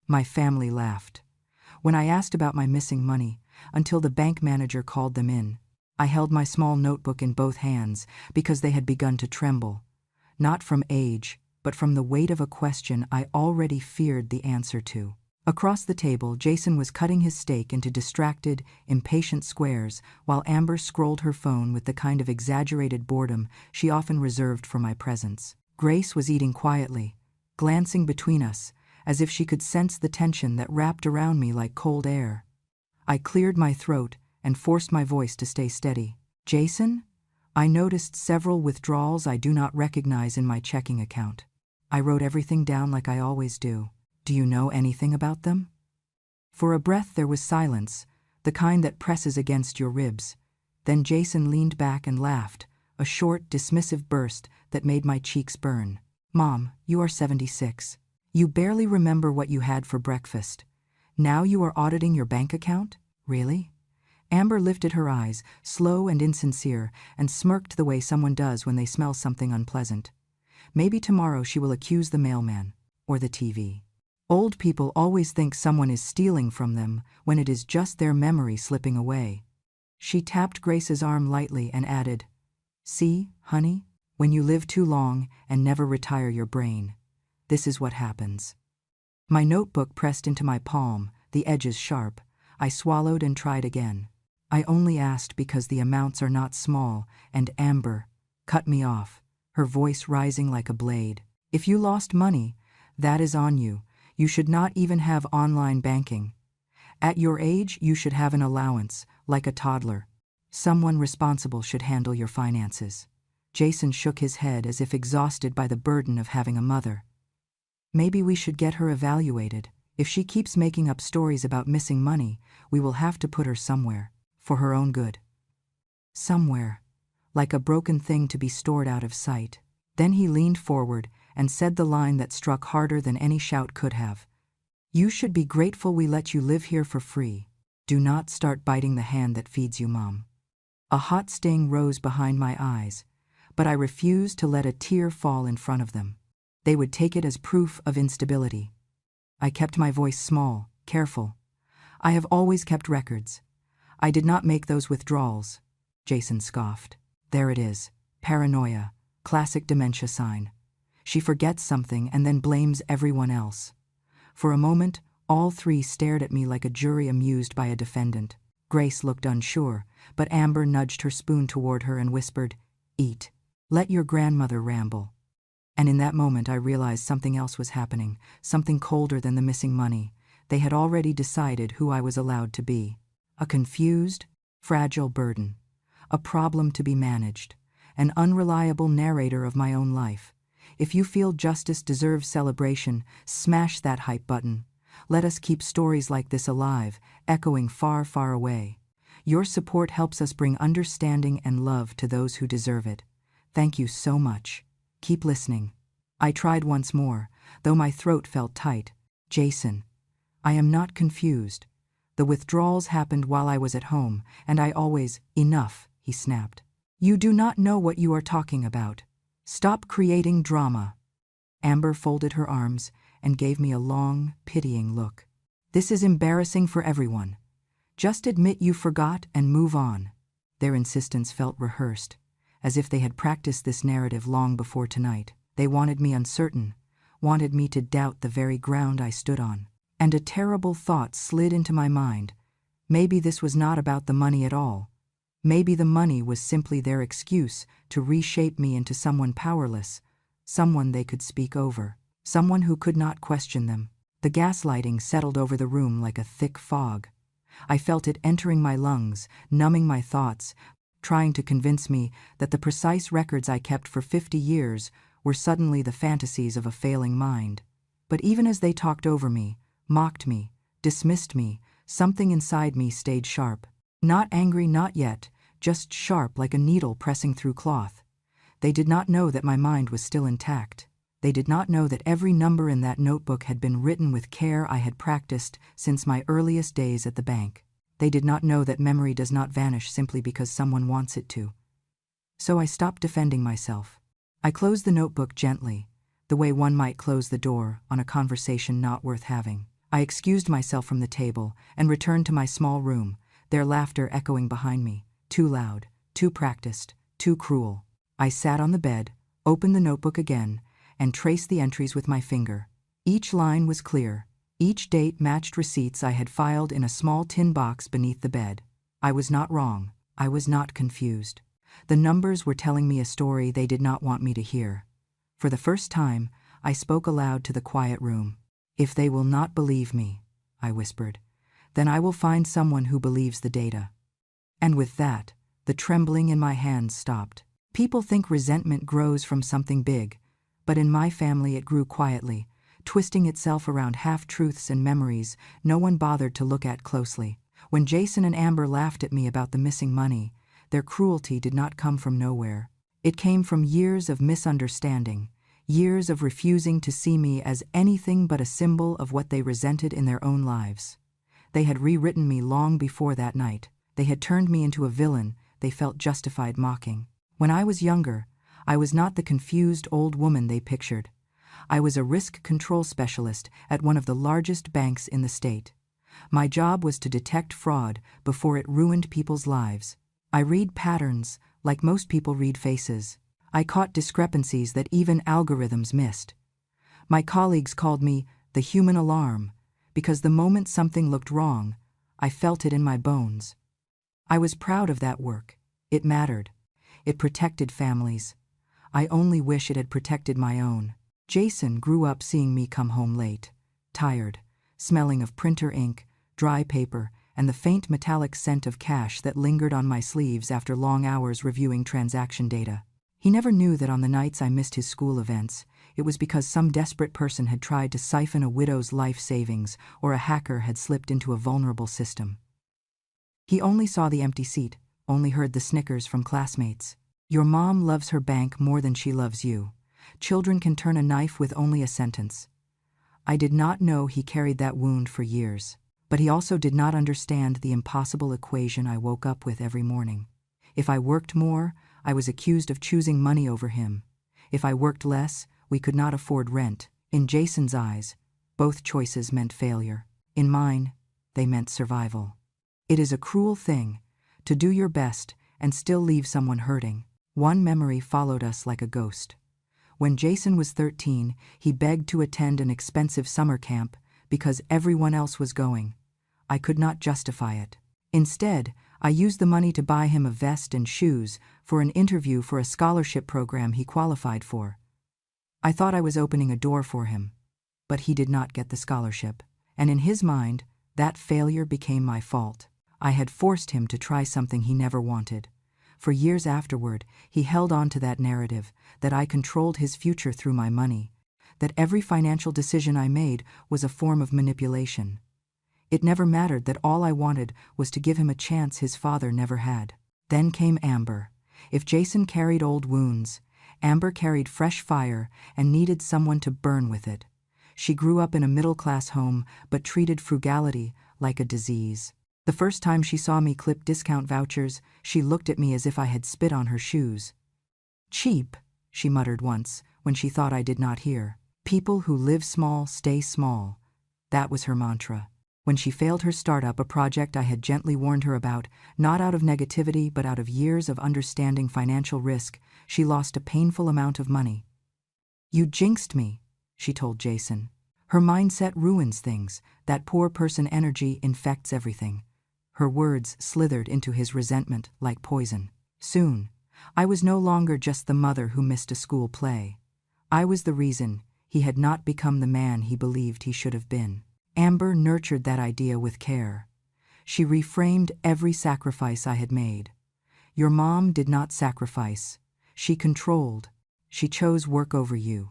My family laughed. When I asked about my missing money, until the bank manager called them in, I held my small notebook in both hands because they had begun to tremble, not from age, but from the weight of a question I already feared the answer to. Across the table, Jason was cutting his steak into distracted, impatient squares, while Amber scrolled her phone with the kind of exaggerated boredom she often reserved for my presence. Grace was eating quietly, glancing between us, as if she could sense the tension that wrapped around me like cold air. I cleared my throat and forced my voice to stay steady. Jason? I noticed several withdrawals I do not recognize in my checking account. I wrote everything down like I always do. Do you know anything about them? For a breath there was silence, the kind that presses against your ribs. Then Jason leaned back and laughed, a short, dismissive burst that made my cheeks burn. Mom, you are 76. You barely remember what you had for breakfast. Now you are auditing your bank account? Really? Amber lifted her eyes, slow and insincere, and smirked the way someone does when they smell something unpleasant. Maybe tomorrow she will accuse the mailman, or the TV. Old people always think someone is stealing from them when it is just their memory slipping away. She tapped Grace's arm lightly and added, "See, honey, when you live too long and never retire your brain, this is what happens." My notebook pressed into my palm, the edges sharp. I swallowed and tried again. I only asked because the amounts are not small, and Amber cut me off, her voice rising like a blade. If you lost money, that is on you. You should not even have online banking. At your age, you should have an allowance, like a toddler. Someone responsible should handle your finances. Jason shook his head as if exhausted by the burden of having a mother. Maybe we should get her evaluated. If she keeps making up stories about missing money, we will have to put her somewhere, for her own good. Somewhere, like a broken thing to be stored out of sight. Then he leaned forward and said the line that struck harder than any shout could have. You should be grateful we let you live here for free. Do not start biting the hand that feeds you, Mom. A hot sting rose behind my eyes, but I refused to let a tear fall in front of them. They would take it as proof of instability. I kept my voice small, careful. I have always kept records. I did not make those withdrawals. Jason scoffed. There it is. Paranoia. Classic dementia sign. She forgets something and then blames everyone else. For a moment, all three stared at me like a jury amused by a defendant. Grace looked unsure, but Amber nudged her spoon toward her and whispered, "Eat. Let your grandmother ramble." And in that moment I realized something else was happening, something colder than the missing money. They had already decided who I was allowed to be. A confused, fragile burden. A problem to be managed. An unreliable narrator of my own life. If you feel justice deserves celebration, smash that hype button. Let us keep stories like this alive, echoing far, far away. Your support helps us bring understanding and love to those who deserve it. Thank you so much. Keep listening. I tried once more, though my throat felt tight. Jason, I am not confused. The withdrawals happened while I was at home, and I always— Enough, he snapped. You do not know what you are talking about. Stop creating drama. Amber folded her arms and gave me a long, pitying look. This is embarrassing for everyone. Just admit you forgot and move on. Their insistence felt rehearsed, as if they had practiced this narrative long before tonight. They wanted me uncertain, wanted me to doubt the very ground I stood on. And a terrible thought slid into my mind. Maybe this was not about the money at all. Maybe the money was simply their excuse to reshape me into someone powerless, someone they could speak over, someone who could not question them. The gaslighting settled over the room like a thick fog. I felt it entering my lungs, numbing my thoughts, trying to convince me that the precise records I kept for 50 years were suddenly the fantasies of a failing mind. But even as they talked over me, mocked me, dismissed me, something inside me stayed sharp. Not angry, not yet, just sharp like a needle pressing through cloth. They did not know that my mind was still intact. They did not know that every number in that notebook had been written with care I had practiced since my earliest days at the bank. They did not know that memory does not vanish simply because someone wants it to. So I stopped defending myself. I closed the notebook gently, the way one might close the door on a conversation not worth having. I excused myself from the table and returned to my small room, their laughter echoing behind me, too loud, too practiced, too cruel. I sat on the bed, opened the notebook again, and traced the entries with my finger. Each line was clear. Each date matched receipts I had filed in a small tin box beneath the bed. I was not wrong. I was not confused. The numbers were telling me a story they did not want me to hear. For the first time, I spoke aloud to the quiet room. "If they will not believe me," I whispered, "then I will find someone who believes the data." And with that, the trembling in my hands stopped. People think resentment grows from something big, but in my family it grew quietly, twisting itself around half-truths and memories no one bothered to look at closely. When Jason and Amber laughed at me about the missing money, their cruelty did not come from nowhere. It came from years of misunderstanding, years of refusing to see me as anything but a symbol of what they resented in their own lives. They had rewritten me long before that night. They had turned me into a villain they felt justified mocking. When I was younger, I was not the confused old woman they pictured. I was a risk control specialist at one of the largest banks in the state. My job was to detect fraud before it ruined people's lives. I read patterns like most people read faces. I caught discrepancies that even algorithms missed. My colleagues called me the human alarm because the moment something looked wrong, I felt it in my bones. I was proud of that work. It mattered. It protected families. I only wish it had protected my own. Jason grew up seeing me come home late, tired, smelling of printer ink, dry paper, and the faint metallic scent of cash that lingered on my sleeves after long hours reviewing transaction data. He never knew that on the nights I missed his school events, it was because some desperate person had tried to siphon a widow's life savings or a hacker had slipped into a vulnerable system. He only saw the empty seat, only heard the snickers from classmates. "Your mom loves her bank more than she loves you. Children can turn a knife with only a sentence." I did not know he carried that wound for years, but he also did not understand the impossible equation I woke up with every morning. If I worked more, I was accused of choosing money over him. If I worked less, we could not afford rent. In Jason's eyes, both choices meant failure. In mine, they meant survival. It is a cruel thing to do your best and still leave someone hurting. One memory followed us like a ghost. When Jason was 13, he begged to attend an expensive summer camp because everyone else was going. I could not justify it. Instead, I used the money to buy him a vest and shoes for an interview for a scholarship program he qualified for. I thought I was opening a door for him, but he did not get the scholarship, and in his mind, that failure became my fault. I had forced him to try something he never wanted. For years afterward, he held on to that narrative, that I controlled his future through my money, that every financial decision I made was a form of manipulation. It never mattered that all I wanted was to give him a chance his father never had. Then came Amber. If Jason carried old wounds, Amber carried fresh fire and needed someone to burn with it. She grew up in a middle-class home but treated frugality like a disease. The first time she saw me clip discount vouchers, she looked at me as if I had spit on her shoes. "Cheap," she muttered once, when she thought I did not hear. "People who live small stay small." That was her mantra. When she failed her startup, a project I had gently warned her about, not out of negativity but out of years of understanding financial risk, she lost a painful amount of money. "You jinxed me," she told Jason. "Her mindset ruins things. That poor person energy infects everything." Her words slithered into his resentment like poison. Soon, I was no longer just the mother who missed a school play. I was the reason he had not become the man he believed he should have been. Amber nurtured that idea with care. She reframed every sacrifice I had made. "Your mom did not sacrifice. She controlled. She chose work over you.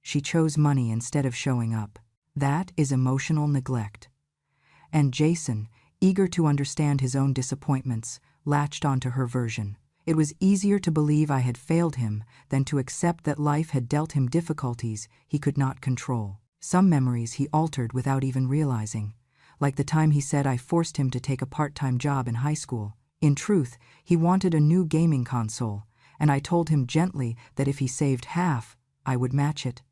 She chose money instead of showing up. That is emotional neglect." And Jason, eager to understand his own disappointments, latched onto her version. It was easier to believe I had failed him than to accept that life had dealt him difficulties he could not control. Some memories he altered without even realizing, like the time he said I forced him to take a part-time job in high school. In truth, he wanted a new gaming console, and I told him gently that if he saved half, I would match it.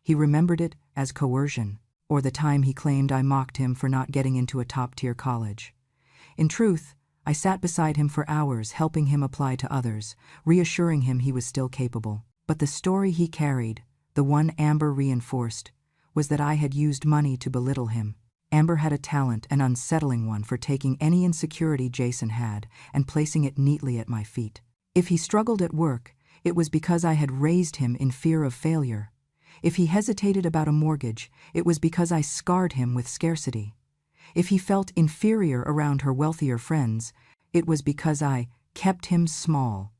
He remembered it as coercion. or the time he claimed I mocked him for not getting into a top-tier college. In truth, I sat beside him for hours helping him apply to others, reassuring him he was still capable. But the story he carried, the one Amber reinforced, was that I had used money to belittle him. Amber had a talent, an unsettling one, for taking any insecurity Jason had and placing it neatly at my feet. If he struggled at work, it was because I had raised him in fear of failure. If he hesitated about a mortgage, it was because I scarred him with scarcity. If he felt inferior around her wealthier friends, it was because I kept him small.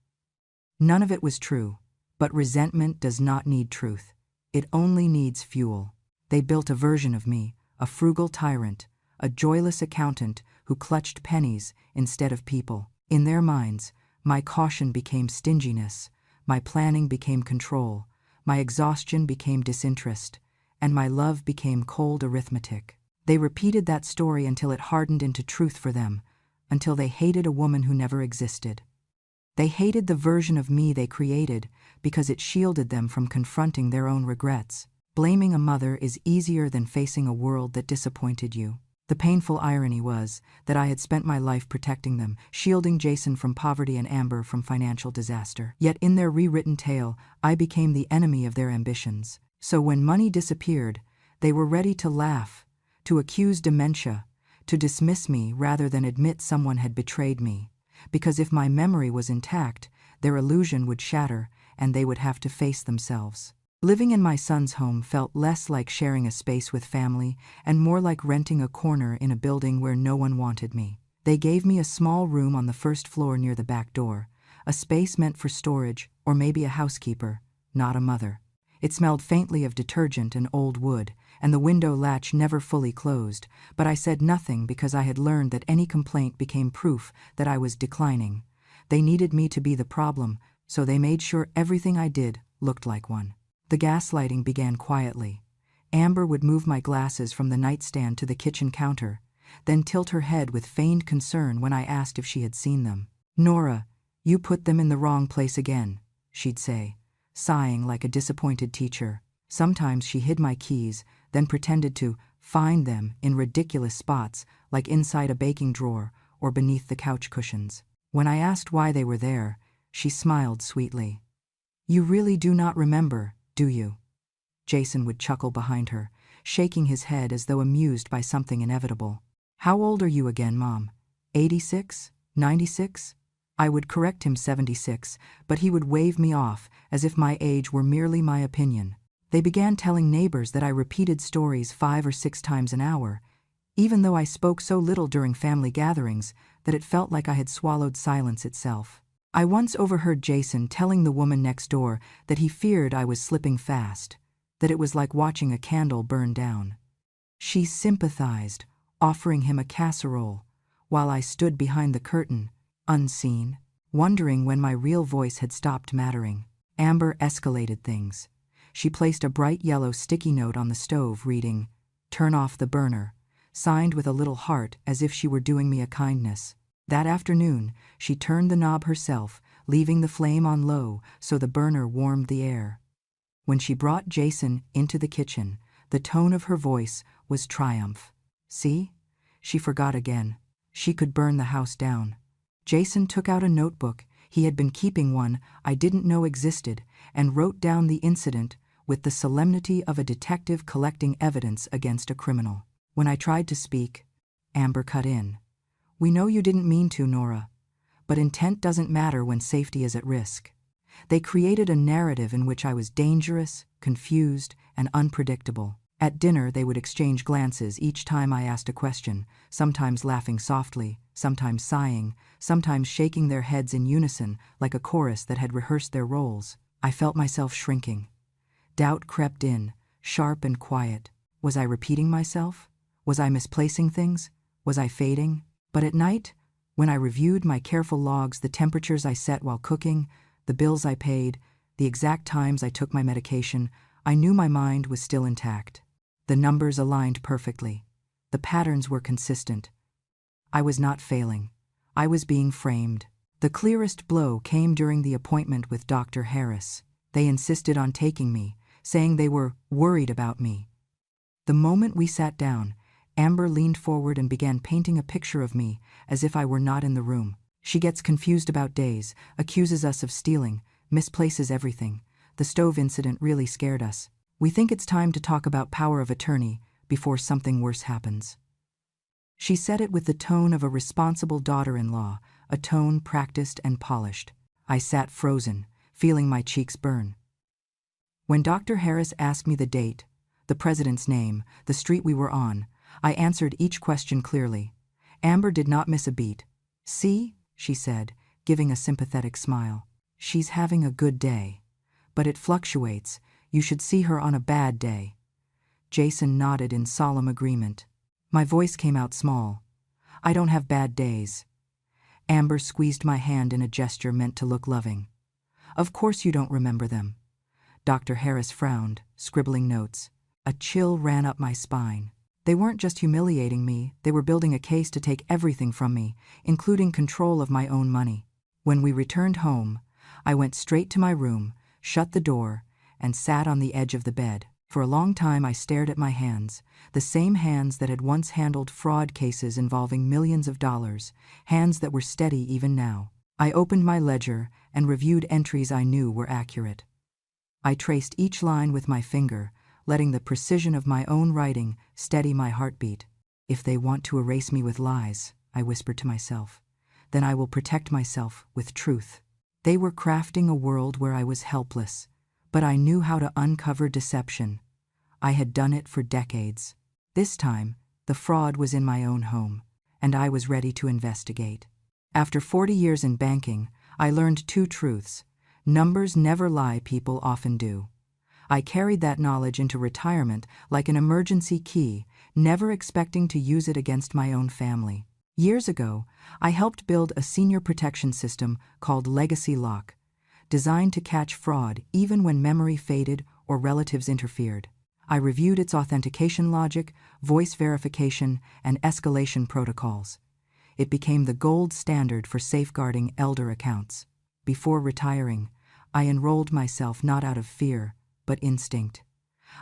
None of it was true, but resentment does not need truth. It only needs fuel. They built a version of me, a frugal tyrant, a joyless accountant who clutched pennies instead of people. In their minds, my caution became stinginess, my planning became control, my exhaustion became disinterest, and my love became cold arithmetic. They repeated that story until it hardened into truth for them, until they hated a woman who never existed. They hated the version of me they created because it shielded them from confronting their own regrets. Blaming a mother is easier than facing a world that disappointed you. The painful irony was that I had spent my life protecting them, shielding Jason from poverty and Amber from financial disaster. Yet in their rewritten tale, I became the enemy of their ambitions. So when money disappeared, they were ready to laugh, to accuse dementia, to dismiss me rather than admit someone had betrayed me. Because if my memory was intact, their illusion would shatter and they would have to face themselves. Living in my son's home felt less like sharing a space with family and more like renting a corner in a building where no one wanted me. They gave me a small room on the first floor near the back door, a space meant for storage or maybe a housekeeper, not a mother. It smelled faintly of detergent and old wood, and the window latch never fully closed, but I said nothing because I had learned that any complaint became proof that I was declining. They needed me to be the problem, so they made sure everything I did looked like one. The gaslighting began quietly. Amber would move my glasses from the nightstand to the kitchen counter, then tilt her head with feigned concern when I asked if she had seen them. "Nora, you put them in the wrong place again," she'd say, sighing like a disappointed teacher. Sometimes she hid my keys, then pretended to find them in ridiculous spots like inside a baking drawer or beneath the couch cushions. When I asked why they were there, she smiled sweetly. "You really do not remember, do you?" Jason would chuckle behind her, shaking his head as though amused by something inevitable. "How old are you again, Mom? 86? 96? I would correct him 76, but he would wave me off as if my age were merely my opinion. They began telling neighbors that I repeated stories 5 or 6 times an hour, even though I spoke so little during family gatherings that it felt like I had swallowed silence itself. I once overheard Jason telling the woman next door that he feared I was slipping fast, that it was like watching a candle burn down. She sympathized, offering him a casserole, while I stood behind the curtain, unseen, wondering when my real voice had stopped mattering. Amber escalated things. She placed a bright yellow sticky note on the stove reading, "Turn off the burner," signed with a little heart as if she were doing me a kindness. That afternoon, she turned the knob herself, leaving the flame on low so the burner warmed the air. When she brought Jason into the kitchen, the tone of her voice was triumph. "See? She forgot again. She could burn the house down." Jason took out a notebook, he had been keeping one I didn't know existed, and wrote down the incident with the solemnity of a detective collecting evidence against a criminal. When I tried to speak, Amber cut in. "We know you didn't mean to, Nora, but intent doesn't matter when safety is at risk." They created a narrative in which I was dangerous, confused, and unpredictable. At dinner, they would exchange glances each time I asked a question, sometimes laughing softly, sometimes sighing, sometimes shaking their heads in unison like a chorus that had rehearsed their roles. I felt myself shrinking. Doubt crept in, sharp and quiet. Was I repeating myself? Was I misplacing things? Was I fading? But at night, when I reviewed my careful logs, the temperatures I set while cooking, the bills I paid, the exact times I took my medication, I knew my mind was still intact. The numbers aligned perfectly. The patterns were consistent. I was not failing. I was being framed. The clearest blow came during the appointment with Dr. Harris. They insisted on taking me, saying they were worried about me. The moment we sat down, Amber leaned forward and began painting a picture of me, as if I were not in the room. She gets confused about days, accuses us of stealing, misplaces everything. The stove incident really scared us. We think it's time to talk about power of attorney before something worse happens. She said it with the tone of a responsible daughter-in-law, a tone practiced and polished. I sat frozen, feeling my cheeks burn. When Dr. Harris asked me the date, the president's name, the street we were on, I answered each question clearly. Amber did not miss a beat. "See," she said, giving a sympathetic smile. "She's having a good day. But it fluctuates. You should see her on a bad day." Jason nodded in solemn agreement. My voice came out small. "I don't have bad days." Amber squeezed my hand in a gesture meant to look loving. "Of course you don't remember them." Dr. Harris frowned, scribbling notes. A chill ran up my spine. They weren't just humiliating me, they were building a case to take everything from me, including control of my own money. When we returned home, I went straight to my room, shut the door, and sat on the edge of the bed. For a long time I stared at my hands, the same hands that had once handled fraud cases involving millions of dollars, hands that were steady even now. I opened my ledger and reviewed entries I knew were accurate. I traced each line with my finger, letting the precision of my own writing steady my heartbeat. "If they want to erase me with lies," I whispered to myself, "then I will protect myself with truth." They were crafting a world where I was helpless, but I knew how to uncover deception. I had done it for decades. This time, the fraud was in my own home, and I was ready to investigate. After 40 years in banking, I learned two truths. Numbers never lie, people often do. I carried that knowledge into retirement like an emergency key, never expecting to use it against my own family. Years ago, I helped build a senior protection system called Legacy Lock, designed to catch fraud even when memory faded or relatives interfered. I reviewed its authentication logic, voice verification, and escalation protocols. It became the gold standard for safeguarding elder accounts. Before retiring, I enrolled myself not out of fear, but instinct.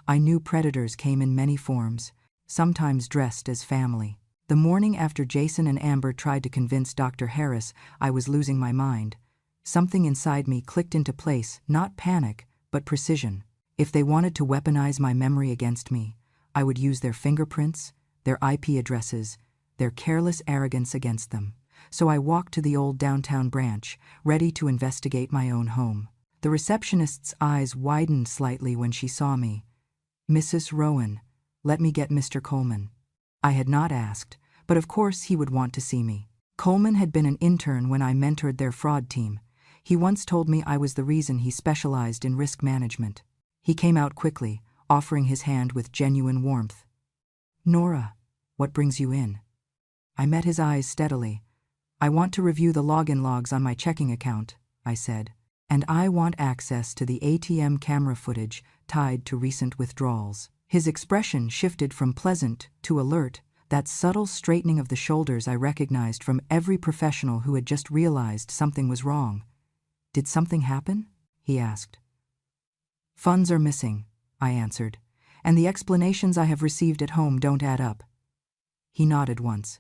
I knew predators came in many forms, sometimes dressed as family. The morning after Jason and Amber tried to convince Dr. Harris I was losing my mind, something inside me clicked into place, not panic, but precision. If they wanted to weaponize my memory against me, I would use their fingerprints, their IP addresses, their careless arrogance against them. So I walked to the old downtown branch, ready to investigate my own home. The receptionist's eyes widened slightly when she saw me. "Mrs. Rowan, let me get Mr. Coleman." I had not asked, but of course he would want to see me. Coleman had been an intern when I mentored their fraud team. He once told me I was the reason he specialized in risk management. He came out quickly, offering his hand with genuine warmth. "Nora, what brings you in?" I met his eyes steadily. "I want to review the login logs on my checking account," I said. "And I want access to the ATM camera footage tied to recent withdrawals." His expression shifted from pleasant to alert, that subtle straightening of the shoulders I recognized from every professional who had just realized something was wrong. "Did something happen?" he asked. "Funds are missing," I answered, "and the explanations I have received at home don't add up." He nodded once.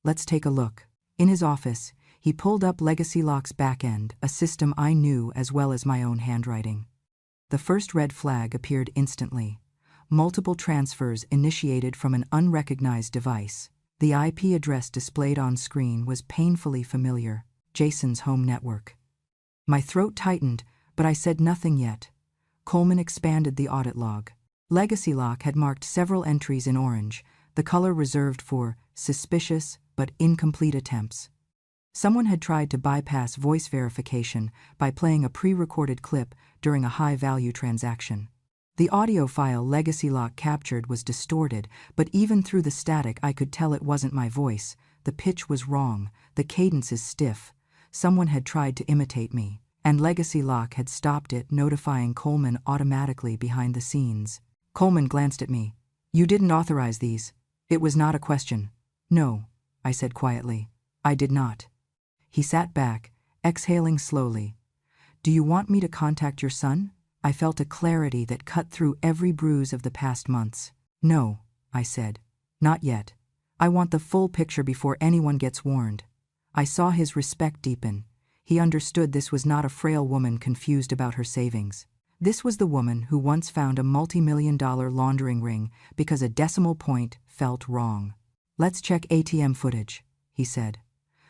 "Let's take a look." In his office, he pulled up Legacy Lock's backend, a system I knew as well as my own handwriting. The first red flag appeared instantly. Multiple transfers initiated from an unrecognized device. The IP address displayed on screen was painfully familiar, Jason's home network. My throat tightened, but I said nothing yet. Coleman expanded the audit log. Legacy Lock had marked several entries in orange, the color reserved for suspicious but incomplete attempts. Someone had tried to bypass voice verification by playing a pre-recorded clip during a high-value transaction. The audio file Legacy Lock captured was distorted, but even through the static I could tell it wasn't my voice. The pitch was wrong, the cadence is stiff. Someone had tried to imitate me, and Legacy Lock had stopped it, notifying Coleman automatically behind the scenes. Coleman glanced at me. "You didn't authorize these." It was not a question. "No," I said quietly. "I did not." He sat back, exhaling slowly. "Do you want me to contact your son?" I felt a clarity that cut through every bruise of the past months. No, I said. Not yet. I want the full picture before anyone gets warned. I saw his respect deepen. He understood this was not a frail woman confused about her savings. This was the woman who once found a multi-million-dollar laundering ring because a decimal point felt wrong. Let's check ATM footage, he said.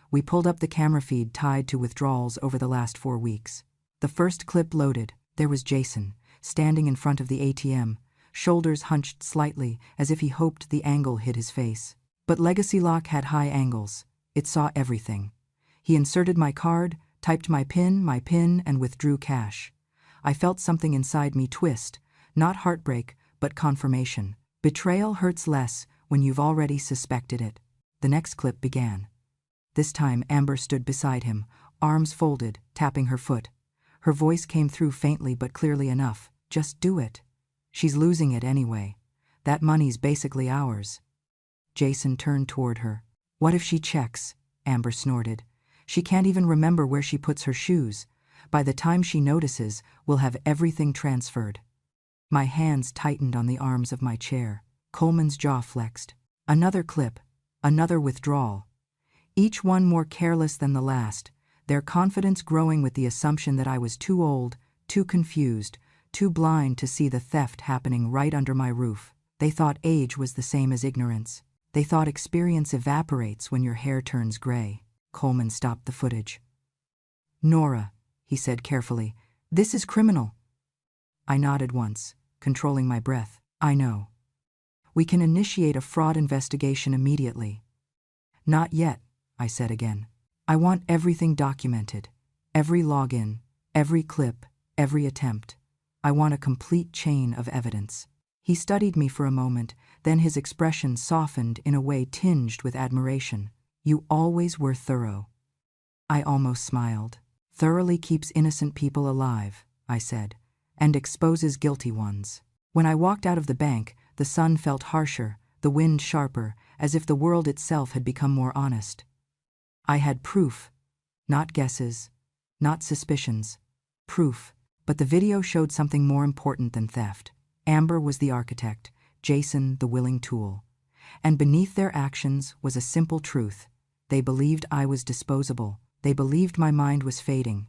We pulled up the camera feed tied to withdrawals over the last 4 weeks. The first clip loaded. There was Jason, standing in front of the ATM, shoulders hunched slightly as if he hoped the angle hid his face. But Legacy Lock had high angles. It saw everything. He inserted my card, typed my PIN, and withdrew cash. I felt something inside me twist, not heartbreak, but confirmation. Betrayal hurts less when you've already suspected it. The next clip began. This time Amber stood beside him, arms folded, tapping her foot. Her voice came through faintly but clearly enough. Just do it. She's losing it anyway. That money's basically ours. Jason turned toward her. What if she checks? Amber snorted. She can't even remember where she puts her shoes. By the time she notices, we'll have everything transferred. My hands tightened on the arms of my chair. Coleman's jaw flexed. Another clip. Another withdrawal. Each one more careless than the last, their confidence growing with the assumption that I was too old, too confused, too blind to see the theft happening right under my roof. They thought age was the same as ignorance. They thought experience evaporates when your hair turns gray. Coleman stopped the footage. Nora, he said carefully, this is criminal. I nodded once, controlling my breath. I know. We can initiate a fraud investigation immediately. Not yet, I said again. I want everything documented. Every login, every clip, every attempt. I want a complete chain of evidence. He studied me for a moment, then his expression softened in a way tinged with admiration. You always were thorough. I almost smiled. Thoroughly keeps innocent people alive, I said, and exposes guilty ones. When I walked out of the bank, the sun felt harsher, the wind sharper, as if the world itself had become more honest. I had proof, not guesses, not suspicions. Proof, but the video showed something more important than theft. Amber was the architect, Jason the willing tool. And beneath their actions was a simple truth. They believed I was disposable. They believed my mind was fading.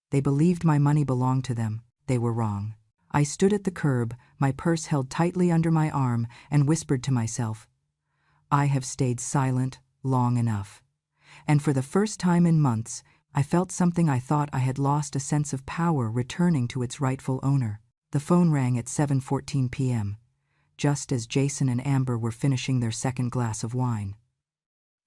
They believed my money belonged to them. They were wrong. I stood at the curb, my purse held tightly under my arm, and whispered to myself, I have stayed silent long enough. And for the first time in months, I felt something I thought I had lost, a sense of power returning to its rightful owner. The phone rang at 7:14 p.m., just as Jason and Amber were finishing their second glass of wine.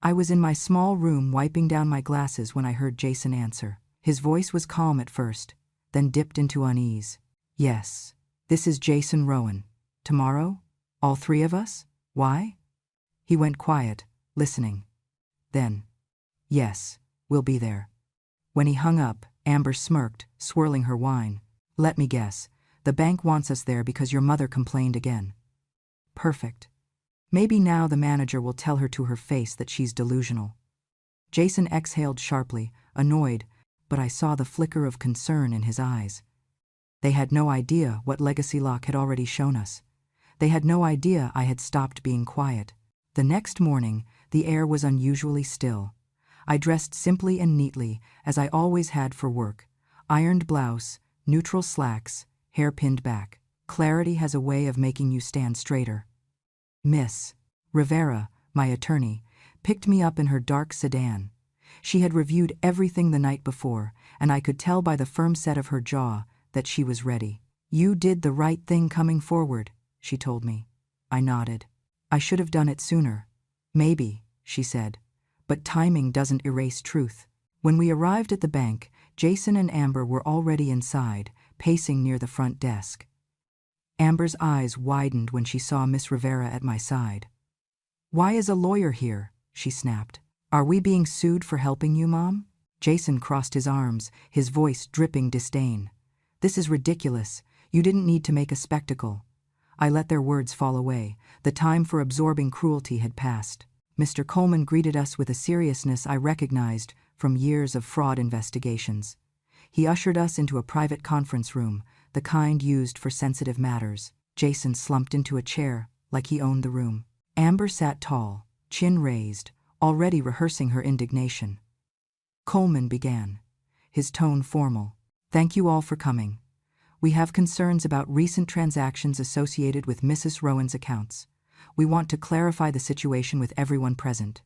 I was in my small room wiping down my glasses when I heard Jason answer. His voice was calm at first, then dipped into unease. Yes, this is Jason Rowan. Tomorrow? All three of us? Why? He went quiet, listening. Then, yes, we'll be there. When he hung up, Amber smirked, swirling her wine. Let me guess, the bank wants us there because your mother complained again. Perfect. Maybe now the manager will tell her to her face that she's delusional. Jason exhaled sharply, annoyed, but I saw the flicker of concern in his eyes. They had no idea what Legacy Lock had already shown us. They had no idea I had stopped being quiet. The next morning, the air was unusually still. I dressed simply and neatly, as I always had for work. Ironed blouse, neutral slacks, hair pinned back. Clarity has a way of making you stand straighter. Miss Rivera, my attorney, picked me up in her dark sedan. She had reviewed everything the night before, and I could tell by the firm set of her jaw that she was ready. You did the right thing coming forward, she told me. I nodded. I should have done it sooner. Maybe, she said, but timing doesn't erase truth. When we arrived at the bank, Jason and Amber were already inside, pacing near the front desk. Amber's eyes widened when she saw Miss Rivera at my side. Why is a lawyer here? She snapped. Are we being sued for helping you, Mom? Jason crossed his arms, his voice dripping disdain. This is ridiculous. You didn't need to make a spectacle. I let their words fall away. The time for absorbing cruelty had passed. Mr. Coleman greeted us with a seriousness I recognized from years of fraud investigations. He ushered us into a private conference room, the kind used for sensitive matters. Jason slumped into a chair, like he owned the room. Amber sat tall, chin raised, already rehearsing her indignation. Coleman began, his tone formal. "Thank you all for coming. We have concerns about recent transactions associated with Mrs. Rowan's accounts. We want to clarify the situation with everyone present."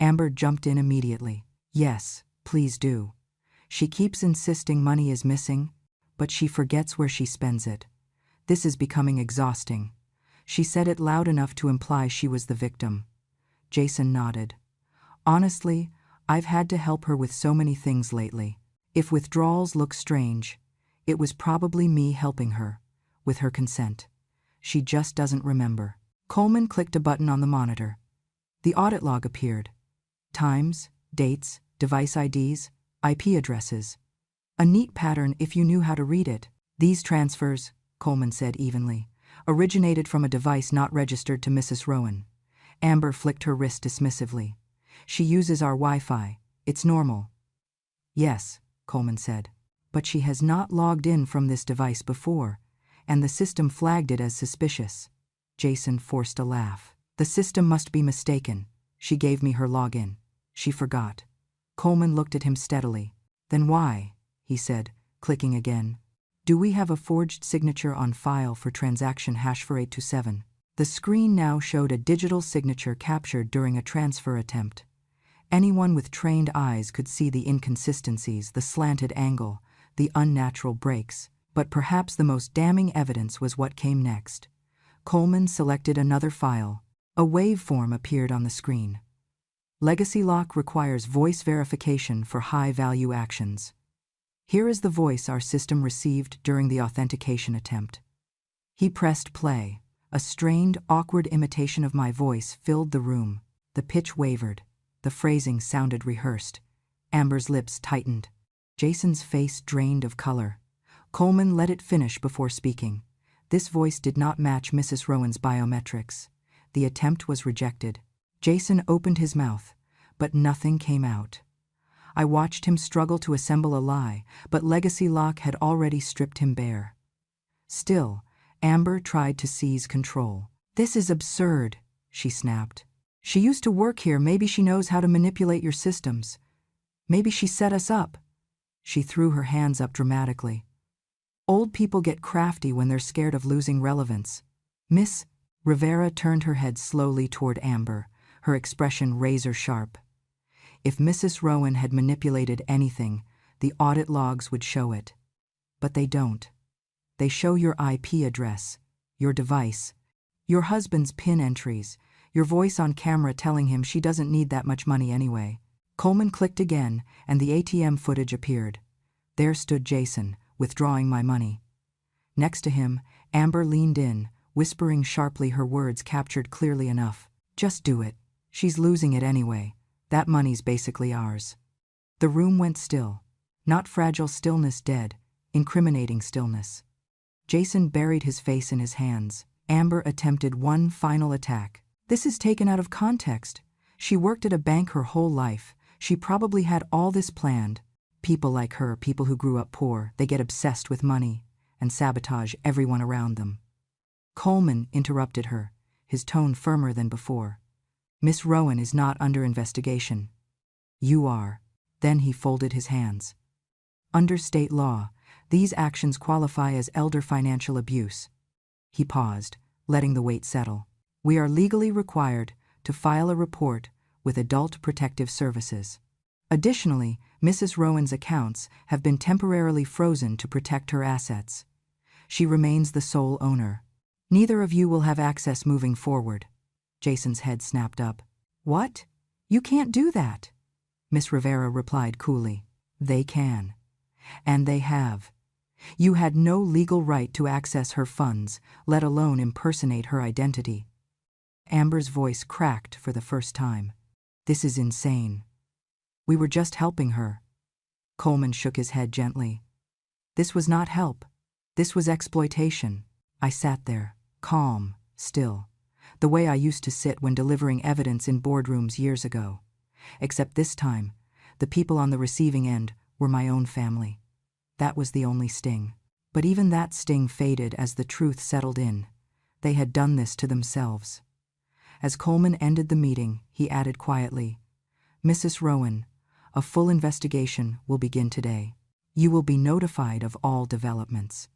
Amber jumped in immediately. "Yes, please do. She keeps insisting money is missing, but she forgets where she spends it. This is becoming exhausting." She said it loud enough to imply she was the victim. Jason nodded. "Honestly, I've had to help her with so many things lately. If withdrawals look strange, it was probably me helping her, with her consent. She just doesn't remember." Coleman clicked a button on the monitor. The audit log appeared. Times, dates, device IDs, IP addresses. A neat pattern if you knew how to read it. "These transfers," Coleman said evenly, "originated from a device not registered to Mrs. Rowan." Amber flicked her wrist dismissively. "She uses our Wi-Fi. It's normal." "Yes," Coleman said, "but she has not logged in from this device before, and the system flagged it as suspicious." Jason forced a laugh. "The system must be mistaken. She gave me her login. She forgot." Coleman looked at him steadily. "Then why?" he said, clicking again. "Do we have a forged signature on file for transaction #4827? The screen now showed a digital signature captured during a transfer attempt. Anyone with trained eyes could see the inconsistencies, the slanted angle, the unnatural breaks, but perhaps the most damning evidence was what came next. Coleman selected another file. A waveform appeared on the screen. "Legacy lock requires voice verification for high-value actions. Here is the voice our system received during the authentication attempt." He pressed play. A strained, awkward imitation of my voice filled the room. The pitch wavered. The phrasing sounded rehearsed. Amber's lips tightened. Jason's face drained of color. Coleman let it finish before speaking. This voice did not match Mrs. Rowan's biometrics. The attempt was rejected. Jason opened his mouth, but nothing came out. I watched him struggle to assemble a lie, but Legacy Lock had already stripped him bare. Still, Amber tried to seize control. "This is absurd," she snapped. "She used to work here. Maybe she knows how to manipulate your systems. Maybe she set us up." She threw her hands up dramatically. "Old people get crafty when they're scared of losing relevance." Miss Rivera turned her head slowly toward Amber, her expression razor-sharp. If Mrs. Rowan had manipulated anything, the audit logs would show it. But they don't. They show your IP address, your device, your husband's PIN entries, your voice on camera telling him she doesn't need that much money anyway. Coleman clicked again, and the ATM footage appeared. There stood Jason, withdrawing my money. Next to him, Amber leaned in, whispering sharply, her words captured clearly enough. "Just do it. She's losing it anyway. That money's basically ours." The room went still. Not fragile stillness, dead, incriminating stillness. Jason buried his face in his hands. Amber attempted one final attack. "This is taken out of context. She worked at a bank her whole life. She probably had all this planned. People like her, people who grew up poor, they get obsessed with money and sabotage everyone around them." Coleman interrupted her, his tone firmer than before. "Miss Rowan is not under investigation. You are." Then he folded his hands. "Under state law, these actions qualify as elder financial abuse." He paused, letting the weight settle. "We are legally required to file a report with Adult Protective Services. Additionally, Mrs. Rowan's accounts have been temporarily frozen to protect her assets. She remains the sole owner. Neither of you will have access moving forward." Jason's head snapped up. "What? You can't do that." Miss Rivera replied coolly. "They can. And they have. You had no legal right to access her funds, let alone impersonate her identity." Amber's voice cracked for the first time. "This is insane. We were just helping her." Coleman shook his head gently. "This was not help. This was exploitation." I sat there, calm, still, the way I used to sit when delivering evidence in boardrooms years ago. Except this time, the people on the receiving end were my own family. That was the only sting. But even that sting faded as the truth settled in. They had done this to themselves. As Coleman ended the meeting, he added quietly, "Mrs. Rowan, a full investigation will begin today. You will be notified of all developments."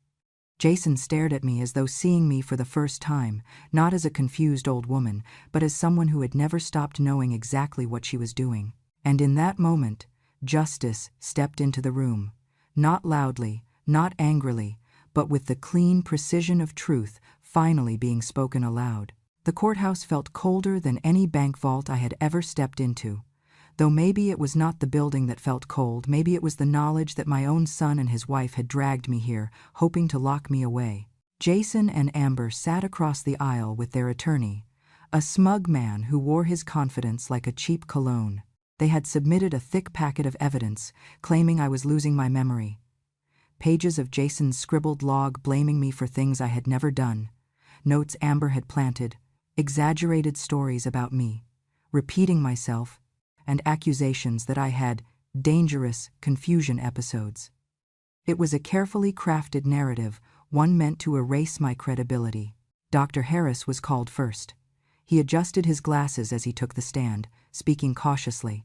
Jason stared at me as though seeing me for the first time, not as a confused old woman, but as someone who had never stopped knowing exactly what she was doing. And in that moment, justice stepped into the room, not loudly, not angrily, but with the clean precision of truth finally being spoken aloud. The courthouse felt colder than any bank vault I had ever stepped into. Though maybe it was not the building that felt cold, maybe it was the knowledge that my own son and his wife had dragged me here, hoping to lock me away. Jason and Amber sat across the aisle with their attorney, a smug man who wore his confidence like a cheap cologne. They had submitted a thick packet of evidence, claiming I was losing my memory. Pages of Jason's scribbled log blaming me for things I had never done, notes Amber had planted, exaggerated stories about me, repeating myself, and accusations that I had dangerous confusion episodes. It was a carefully crafted narrative, one meant to erase my credibility. Dr. Harris was called first. He adjusted his glasses as he took the stand, speaking cautiously.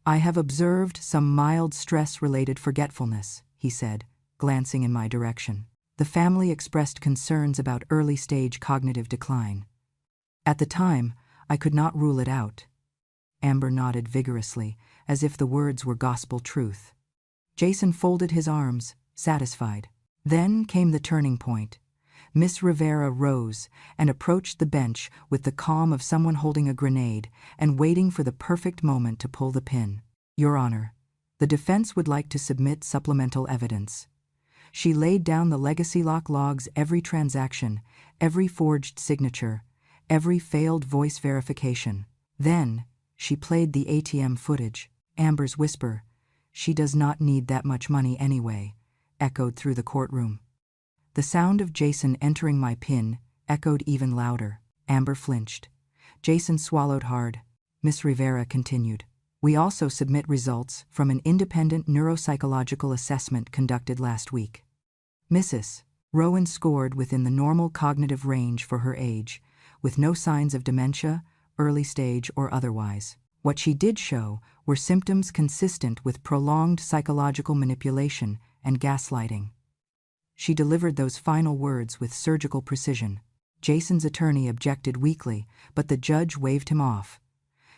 "I have observed some mild stress-related forgetfulness," he said, glancing in my direction. The family expressed concerns about early-stage cognitive decline. At the time, I could not rule it out. Amber nodded vigorously, as if the words were gospel truth. Jason folded his arms, satisfied. Then came the turning point. Miss Rivera rose and approached the bench with the calm of someone holding a grenade and waiting for the perfect moment to pull the pin. "Your Honor, the defense would like to submit supplemental evidence." She laid down the legacy lock logs, every transaction, every forged signature, every failed voice verification. Then, she played the ATM footage. Amber's whisper, "She does not need that much money anyway," echoed through the courtroom. The sound of Jason entering my PIN echoed even louder. Amber flinched. Jason swallowed hard. Miss Rivera continued, "We also submit results from an independent neuropsychological assessment conducted last week. Mrs. Rowan scored within the normal cognitive range for her age, with no signs of dementia, early stage or otherwise. What she did show were symptoms consistent with prolonged psychological manipulation and gaslighting." She delivered those final words with surgical precision. Jason's attorney objected weakly, but the judge waved him off.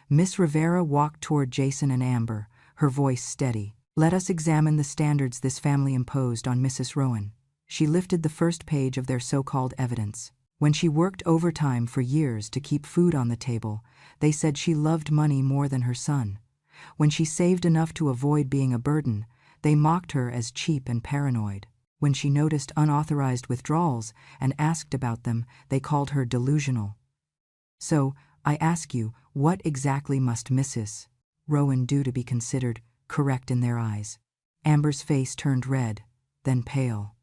Miss Rivera walked toward Jason and Amber, her voice steady. "Let us examine the standards this family imposed on Mrs. Rowan." She lifted the first page of their so-called evidence. When she worked overtime for years to keep food on the table, they said she loved money more than her son. When she saved enough to avoid being a burden, they mocked her as cheap and paranoid. When she noticed unauthorized withdrawals and asked about them, they called her delusional. So, I ask you, what exactly must Mrs. Rowan do to be considered correct in their eyes? Amber's face turned red, then pale.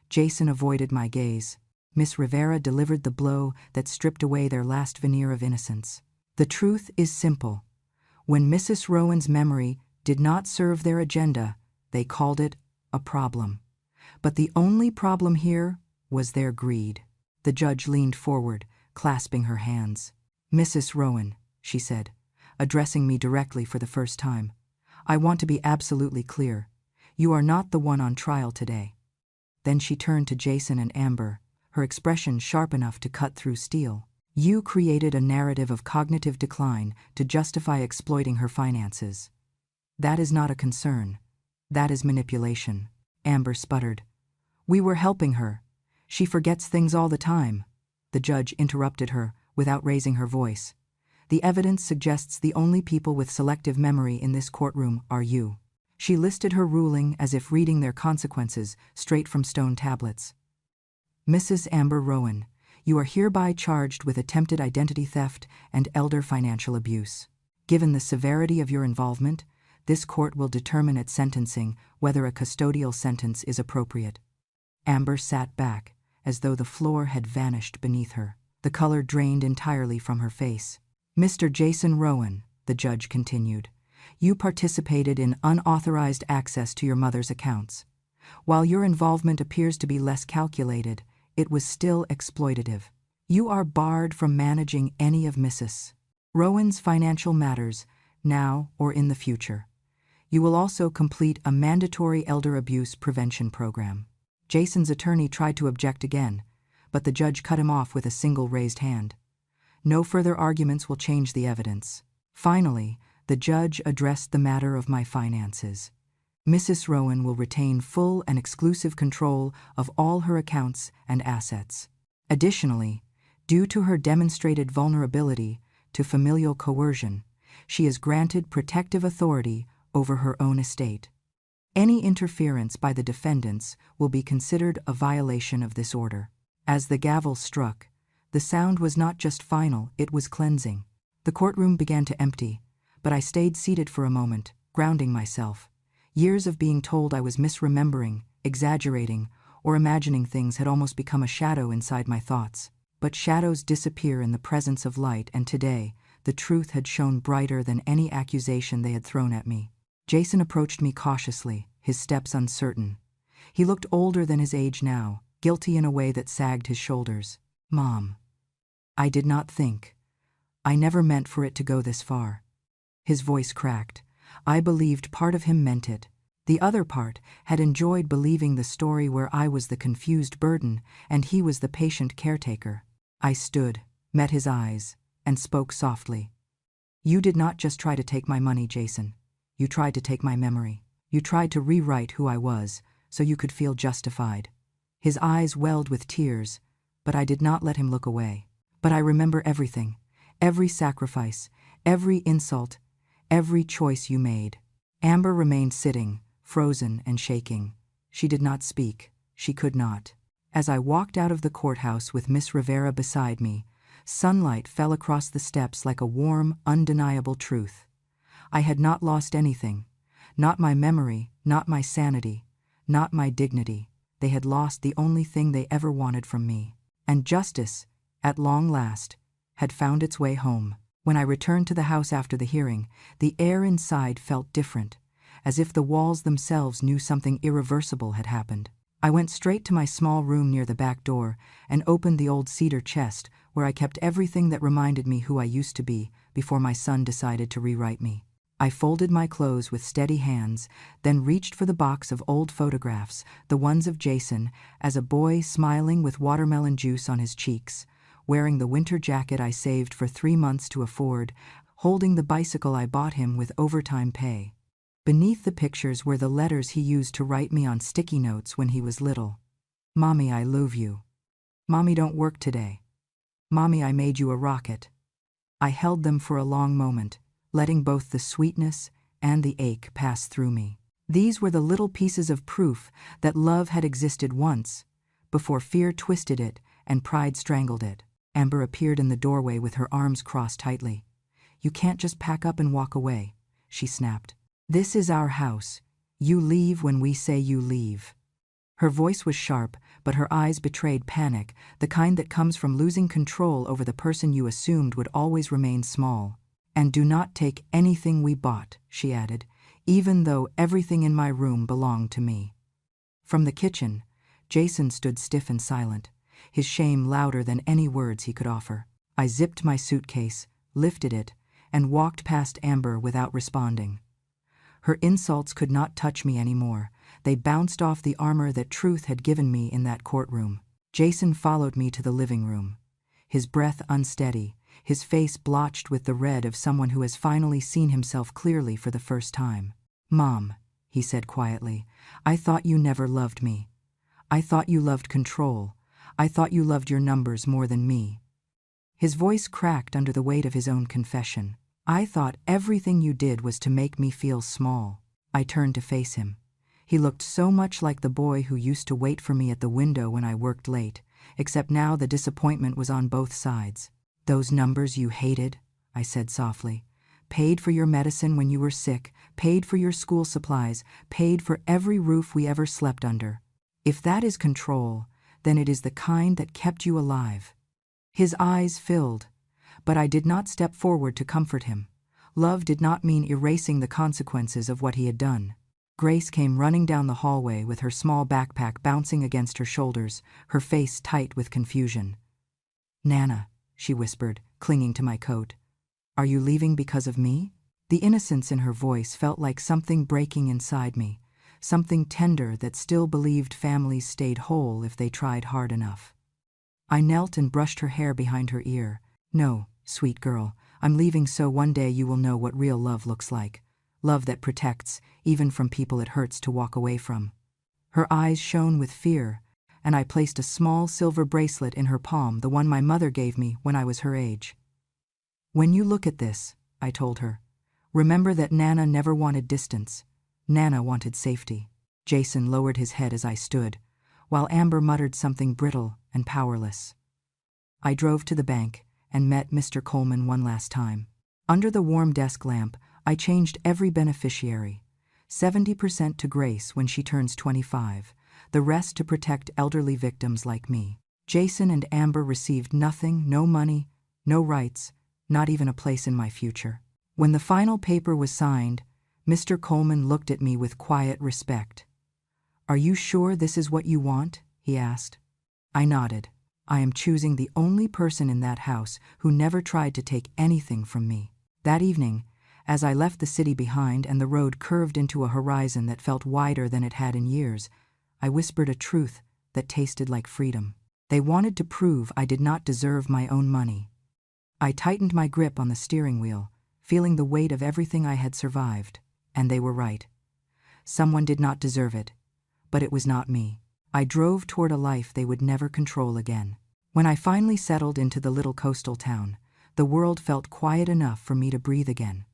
Jason avoided my gaze. Miss Rivera delivered the blow that stripped away their last veneer of innocence. "The truth is simple. When Mrs. Rowan's memory did not serve their agenda, they called it a problem. But the only problem here was their greed." The judge leaned forward, clasping her hands. "Mrs. Rowan," she said, addressing me directly for the first time, "I want to be absolutely clear. You are not the one on trial today." Then she turned to Jason and Amber, her expression sharp enough to cut through steel. "You created a narrative of cognitive decline to justify exploiting her finances. That is not a concern. That is manipulation." Amber sputtered. "We were helping her. She forgets things all the time." The judge interrupted her without raising her voice. "The evidence suggests the only people with selective memory in this courtroom are you." She listed her ruling as if reading their consequences straight from stone tablets. "Mrs. Amber Rowan, you are hereby charged with attempted identity theft and elder financial abuse. Given the severity of your involvement, this court will determine at sentencing whether a custodial sentence is appropriate." Amber sat back, as though the floor had vanished beneath her. The color drained entirely from her face. "Mr. Jason Rowan," the judge continued, "you participated in unauthorized access to your mother's accounts. While your involvement appears to be less calculated, it was still exploitative. You are barred from managing any of Mrs. Rowan's financial matters, now or in the future. You will also complete a mandatory elder abuse prevention program. Jason's attorney tried to object again, but the judge cut him off with a single raised hand. No further arguments will change the evidence. Finally, the judge addressed the matter of my finances. Mrs. Rowan will retain full and exclusive control of all her accounts and assets. Additionally, due to her demonstrated vulnerability to familial coercion, she is granted protective authority over her own estate. Any interference by the defendants will be considered a violation of this order. As the gavel struck, the sound was not just final, it was cleansing. The courtroom began to empty, but I stayed seated for a moment, grounding myself. Years of being told I was misremembering, exaggerating, or imagining things had almost become a shadow inside my thoughts. But shadows disappear in the presence of light, and today, the truth had shone brighter than any accusation they had thrown at me. Jason approached me cautiously, his steps uncertain. He looked older than his age now, guilty in a way that sagged his shoulders. "Mom, I did not think. I never meant for it to go this far." His voice cracked. I believed part of him meant it. The other part had enjoyed believing the story where I was the confused burden and he was the patient caretaker. I stood, met his eyes, and spoke softly. "You did not just try to take my money, Jason. You tried to take my memory. You tried to rewrite who I was, so you could feel justified." His eyes welled with tears, but I did not let him look away. "But I remember everything, every sacrifice, every insult, every choice you made." Amber remained sitting, frozen and shaking. She did not speak. She could not. As I walked out of the courthouse with Miss Rivera beside me, sunlight fell across the steps like a warm, undeniable truth. I had not lost anything. Not my memory, not my sanity, not my dignity. They had lost the only thing they ever wanted from me. And justice, at long last, had found its way home. When I returned to the house after the hearing, the air inside felt different, as if the walls themselves knew something irreversible had happened. I went straight to my small room near the back door and opened the old cedar chest where I kept everything that reminded me who I used to be before my son decided to rewrite me. I folded my clothes with steady hands, then reached for the box of old photographs, the ones of Jason, as a boy smiling with watermelon juice on his cheeks, wearing the winter jacket I saved for 3 months to afford, holding the bicycle I bought him with overtime pay. Beneath the pictures were the letters he used to write me on sticky notes when he was little. "Mommy, I love you. Mommy, don't work today. Mommy, I made you a rocket." I held them for a long moment, letting both the sweetness and the ache pass through me. These were the little pieces of proof that love had existed once, before fear twisted it and pride strangled it. Amber appeared in the doorway with her arms crossed tightly. "You can't just pack up and walk away," she snapped. "This is our house. You leave when we say you leave." Her voice was sharp, but her eyes betrayed panic, the kind that comes from losing control over the person you assumed would always remain small. "And do not take anything we bought," she added, "even though everything in my room belonged to me." From the kitchen, Jason stood stiff and silent, his shame louder than any words he could offer. I zipped my suitcase, lifted it, and walked past Amber without responding. Her insults could not touch me anymore. They bounced off the armor that truth had given me in that courtroom. Jason followed me to the living room, his breath unsteady, his face blotched with the red of someone who has finally seen himself clearly for the first time. "Mom," he said quietly, "I thought you never loved me. I thought you loved control. I thought you loved your numbers more than me." His voice cracked under the weight of his own confession. "I thought everything you did was to make me feel small." I turned to face him. He looked so much like the boy who used to wait for me at the window when I worked late, except now the disappointment was on both sides. "Those numbers you hated," I said softly, "paid for your medicine when you were sick, paid for your school supplies, paid for every roof we ever slept under. If that is control, then it is the kind that kept you alive." His eyes filled, but I did not step forward to comfort him. Love did not mean erasing the consequences of what he had done. Grace came running down the hallway with her small backpack bouncing against her shoulders, her face tight with confusion. "Nana," she whispered, clinging to my coat. "Are you leaving because of me?" The innocence in her voice felt like something breaking inside me, something tender that still believed families stayed whole if they tried hard enough. I knelt and brushed her hair behind her ear. "No, sweet girl, I'm leaving so one day you will know what real love looks like. Love that protects, even from people it hurts to walk away from." Her eyes shone with fear, and I placed a small silver bracelet in her palm, the one my mother gave me when I was her age. "When you look at this," I told her, "remember that Nana never wanted distance. Nana wanted safety." Jason lowered his head as I stood, while Amber muttered something brittle and powerless. I drove to the bank and met Mr. Coleman one last time. Under the warm desk lamp, I changed every beneficiary. 70% to Grace when she turns 25, the rest to protect elderly victims like me. Jason and Amber received nothing, no money, no rights, not even a place in my future. When the final paper was signed, Mr. Coleman looked at me with quiet respect. "Are you sure this is what you want?" he asked. I nodded. "I am choosing the only person in that house who never tried to take anything from me." That evening, as I left the city behind and the road curved into a horizon that felt wider than it had in years, I whispered a truth that tasted like freedom. They wanted to prove I did not deserve my own money. I tightened my grip on the steering wheel, feeling the weight of everything I had survived, and they were right. Someone did not deserve it, but it was not me. I drove toward a life they would never control again. When I finally settled into the little coastal town, the world felt quiet enough for me to breathe again.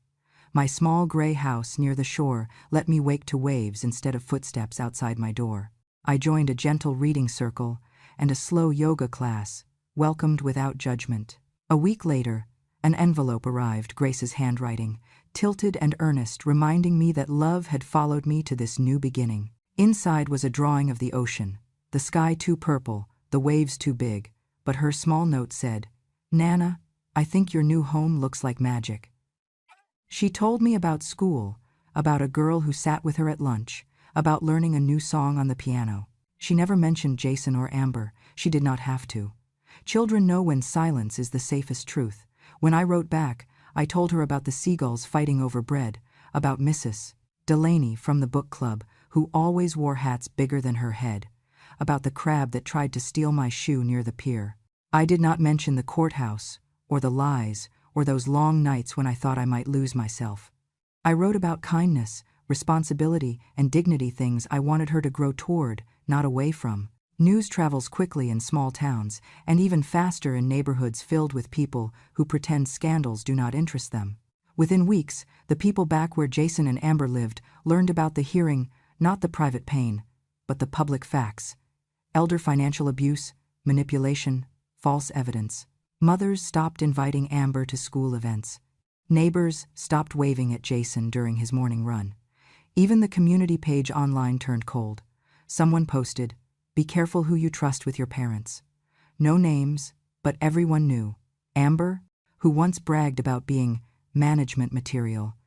My small gray house near the shore let me wake to waves instead of footsteps outside my door. I joined a gentle reading circle and a slow yoga class, welcomed without judgment. A week later, an envelope arrived, Grace's handwriting, tilted and earnest, reminding me that love had followed me to this new beginning. Inside was a drawing of the ocean, the sky too purple, the waves too big, but her small note said, "Nana, I think your new home looks like magic." She told me about school, about a girl who sat with her at lunch, about learning a new song on the piano. She never mentioned Jason or Amber. She did not have to. Children know when silence is the safest truth. When I wrote back, I told her about the seagulls fighting over bread, about Mrs. Delaney from the book club, who always wore hats bigger than her head, about the crab that tried to steal my shoe near the pier. I did not mention the courthouse, or the lies, or those long nights when I thought I might lose myself. I wrote about kindness, responsibility, and dignity, things I wanted her to grow toward, not away from. News travels quickly in small towns, and even faster in neighborhoods filled with people who pretend scandals do not interest them. Within weeks, the people back where Jason and Amber lived learned about the hearing, not the private pain, but the public facts. Elder financial abuse, manipulation, false evidence. Mothers stopped inviting Amber to school events. Neighbors stopped waving at Jason during his morning run. Even the community page online turned cold. Someone posted, "Be careful who you trust with your parents." No names, but everyone knew. Amber, who once bragged about being management material,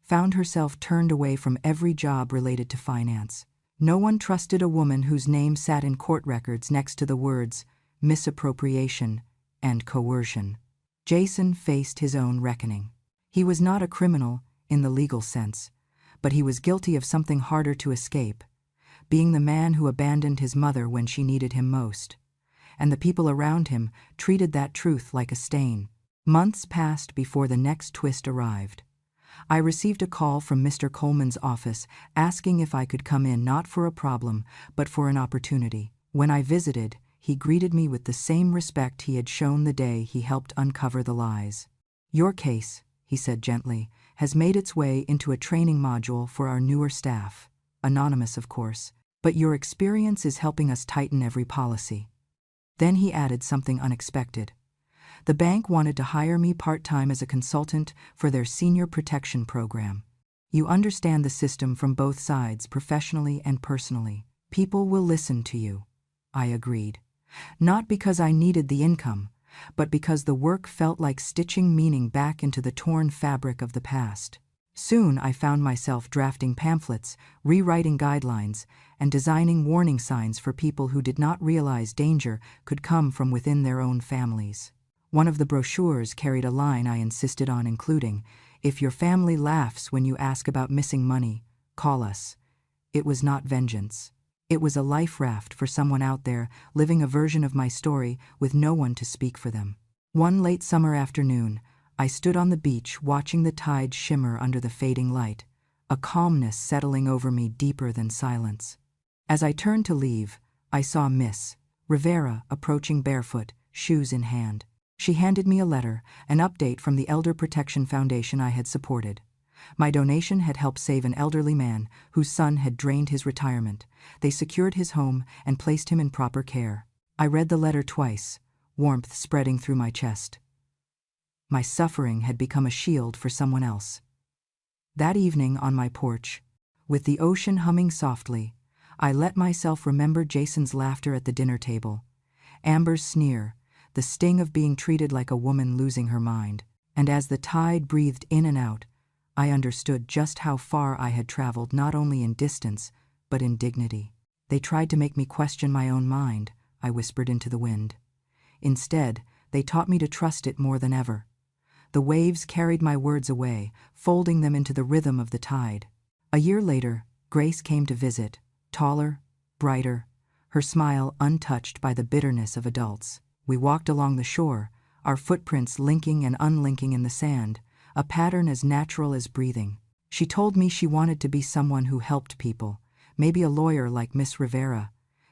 found herself turned away from every job related to finance. No one trusted a woman whose name sat in court records next to the words misappropriation and coercion. Jason faced his own reckoning. He was not a criminal in the legal sense, but he was guilty of something harder to escape, being the man who abandoned his mother when she needed him most. And the people around him treated that truth like a stain. Months passed before the next twist arrived. I received a call from Mr. Coleman's office asking if I could come in, not for a problem, but for an opportunity. When I visited, he greeted me with the same respect he had shown the day he helped uncover the lies. "Your case," he said gently, "has made its way into a training module for our newer staff. Anonymous, of course, but your experience is helping us tighten every policy." Then he added something unexpected. The bank wanted to hire me part-time as a consultant for their senior protection program. "You understand the system from both sides, professionally and personally. People will listen to you." I agreed. Not because I needed the income, but because the work felt like stitching meaning back into the torn fabric of the past. Soon I found myself drafting pamphlets, rewriting guidelines, and designing warning signs for people who did not realize danger could come from within their own families. One of the brochures carried a line I insisted on including: "If your family laughs when you ask about missing money, call us." It was not vengeance. It was a life raft for someone out there living a version of my story with no one to speak for them. One late summer afternoon, I stood on the beach watching the tide shimmer under the fading light, a calmness settling over me deeper than silence. As I turned to leave, I saw Miss Rivera approaching barefoot, shoes in hand. She handed me a letter, an update from the Elder Protection Foundation I had supported. My donation had helped save an elderly man whose son had drained his retirement. They secured his home and placed him in proper care. I read the letter twice, warmth spreading through my chest. My suffering had become a shield for someone else. That evening on my porch, with the ocean humming softly, I let myself remember Jason's laughter at the dinner table, Amber's sneer, the sting of being treated like a woman losing her mind. And as the tide breathed in and out, I understood just how far I had traveled, not only in distance, but in dignity. "They tried to make me question my own mind," I whispered into the wind. "Instead, they taught me to trust it more than ever." The waves carried my words away, folding them into the rhythm of the tide. A year later, Grace came to visit, taller, brighter, her smile untouched by the bitterness of adults. We walked along the shore, our footprints linking and unlinking in the sand, a pattern as natural as breathing. She told me she wanted to be someone who helped people, maybe a lawyer like Miss Rivera,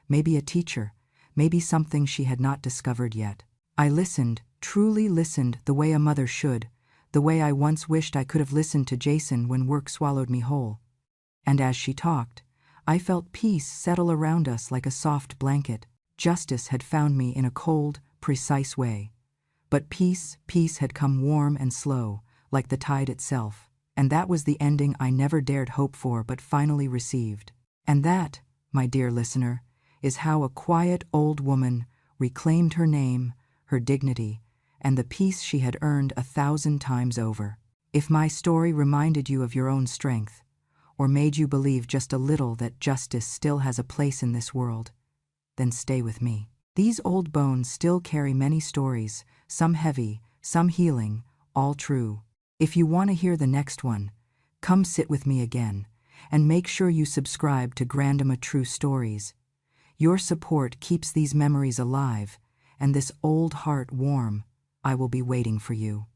maybe a teacher, maybe something she had not discovered yet. I listened, truly listened, the way a mother should, the way I once wished I could have listened to Jason when work swallowed me whole. And as she talked, I felt peace settle around us like a soft blanket. Justice had found me in a cold, precise way. But peace had come warm and slow, like the tide itself. And that was the ending I never dared hope for but finally received. And that, my dear listener, is how a quiet old woman reclaimed her name, her dignity, and the peace she had earned 1,000 times over. If my story reminded you of your own strength, or made you believe just a little that justice still has a place in this world, then stay with me. These old bones still carry many stories, some heavy, some healing, all true. If you want to hear the next one, come sit with me again, and make sure you subscribe to Grandma True Stories. Your support keeps these memories alive, and this old heart warm. I will be waiting for you.